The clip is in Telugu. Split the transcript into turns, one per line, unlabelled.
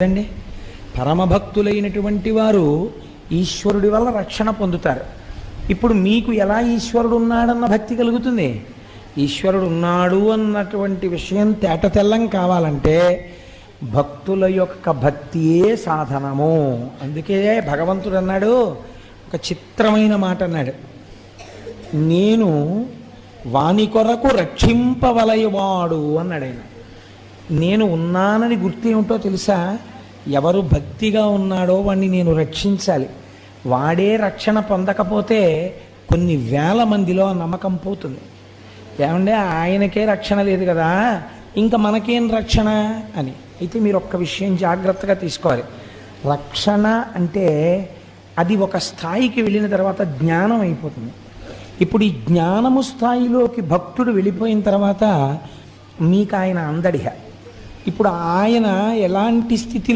అండి పరమభక్తులైనటువంటి వారు ఈశ్వరుడి వల్ల రక్షణ పొందుతారు. ఇప్పుడు మీకు ఎలా ఈశ్వరుడు ఉన్నాడన్న భక్తి కలుగుతుంది? ఈశ్వరుడు ఉన్నాడు అన్నటువంటి విషయం తేటతెల్లం కావాలంటే భక్తుల యొక్క భక్తియే సాధనము. అందుకే భగవంతుడు అన్నాడు, ఒక చిత్రమైన మాట అన్నాడు, నేను వాని కొరకు రక్షింపవలయవాడు అన్నాడు ఆయన. నేను ఉన్నానని గుర్తేమిటో తెలుసా? ఎవరు భక్తిగా ఉన్నాడో వాడిని నేను రక్షించాలి. వాడే రక్షణ పొందకపోతే కొన్ని వేల మందిలో నమ్మకం పోతుంది. ఏమంటే ఆయనకే రక్షణ లేదు కదా, ఇంకా మనకేం రక్షణ అని. అయితే మీరు ఒక్క విషయం జాగ్రత్తగా తీసుకోవాలి. రక్షణ అంటే అది ఒక స్థాయికి వెళ్ళిన తర్వాత జ్ఞానం అయిపోతుంది. ఇప్పుడు ఈ జ్ఞానము స్థాయిలోకి భక్తుడు వెళ్ళిపోయిన తర్వాత మీకు ఆయన అందడిహ. ఇప్పుడు ఆయన ఎలాంటి స్థితిలో